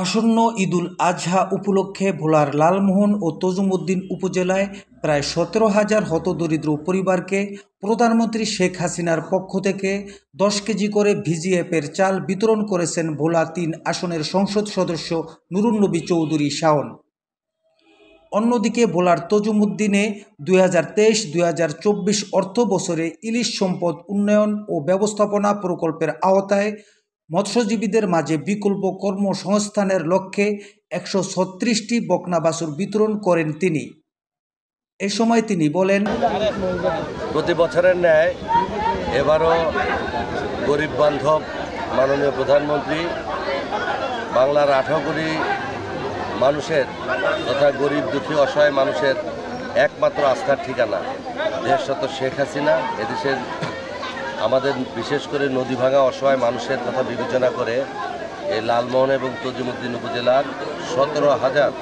আসন্ন ঈদুল আজহা উপলক্ষে ভোলার লালমোহন ও তজুমউদ্দিন উপজেলায় প্রায় 17,000 হতদরিদ্র পরিবারকে প্রধানমন্ত্রী শেখ হাসিনার পক্ষ থেকে 10 কেজি করে ভিজিএফের চাল বিতরণ করেছেন ভোলা 3 আসনের সংসদ সদস্য নুরুন্নবী চৌধুরী শাওন। অন্যদিকে ভোলার তজুমউদ্দিনে 2023-2024 অর্থ বছরে ইলিশ সম্পদ উন্নয়ন ও ব্যবস্থাপনা প্রকল্পের আওতায় মৎস্যজীবীদের মাঝে বিকল্প কর্মসংস্থানের লক্ষ্যে 136টি বকনা বাছুর বিতরণ করেন তিনি। এ সময় তিনি বলেন, প্রতি বছরের ন্যায় এবারও গরিব বান্ধব মাননীয় প্রধানমন্ত্রী বাংলার 18 কোটি মানুষের তথা গরিব দুঃখী অসহায় মানুষের একমাত্র আস্থার ঠিকানা দেশরত শেখ হাসিনা এদেশের আমাদের বিশেষ করে নদী ভাঙা অসহায় মানুষের কথা বিবেচনা করে এই লালমোহন এবং তজুমউদ্দিন উপজেলার 17,000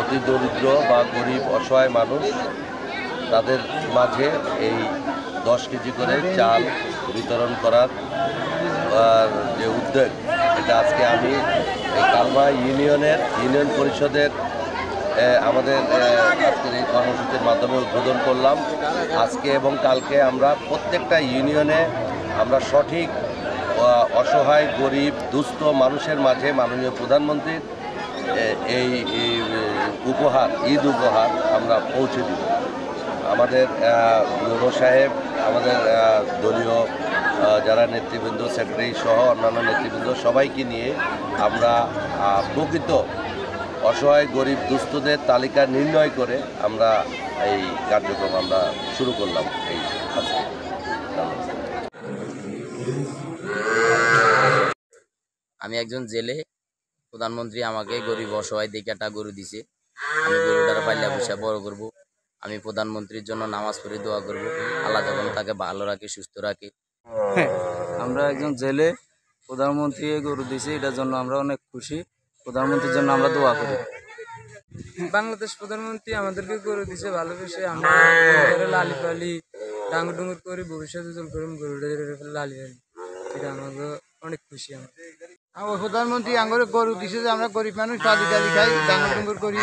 অতি দরিদ্র বা গরিব অসহায় মানুষ তাদের মাঝে এই 10 কেজি করে চাল বিতরণ করার যে উদ্যোগ, এটা আজকে আমি এই কালমা ইউনিয়ন পরিষদের আমাদের আজকের এই কর্মসূচির মাধ্যমে উদ্বোধন করলাম। আজকে এবং কালকে আমরা প্রত্যেকটা ইউনিয়নে আমরা সঠিক অসহায় গরিব দুস্থ মানুষের মাঝে মাননীয় প্রধানমন্ত্রীর এই উপহার ঈদ উপহার আমরা পৌঁছে দিব। আমাদের নুরু সাহেব, আমাদের দলীয় যারা নেতৃবৃন্দ, সেক্রেটারি সহ অন্যান্য নেতৃবৃন্দ সবাইকে নিয়ে আমরা প্রকৃত অসহায় গরিব দুস্থদের তালিকা নির্ণয় করে আমরা এই কার্যক্রম আমরা শুরু করলাম। এই আমি একজন জেলে, প্রধানমন্ত্রী আমাকে গরিব অসহায় দেখে একটা গরু দিছে। আমি গরুটার পাইলা বসে বড় করব। আমি প্রধানমন্ত্রীর জন্য নামাজ পড়ে দোয়া করব, আল্লাহ যখন তাকে ভালো রাখে, সুস্থ রাখে। হ্যাঁ, আমরা একজন জেলে, প্রধানমন্ত্রী গরু দিছে, এটার জন্য আমরা অনেক খুশি। প্রধানমন্ত্রীর জন্য আমরা দোয়া করি। বাংলাদেশ প্রধানমন্ত্রী আমাদেরকে গরু দিছে ভালোবেসে, আমরা লালি ফালি ডাঙ্গুর ডুঙ্গুর করি, ভবিষ্যৎ উজ্জ্বল করি গরুটা লালি ফালি, এটা আমাকে অনেক খুশি। আমার প্রধানমন্ত্রী আঙ্গুরে গরু দিছে যে আমরা গরিব মানুষ পালি টালি খাই, ডাঙ্গুর ডুঙ্গুর করি।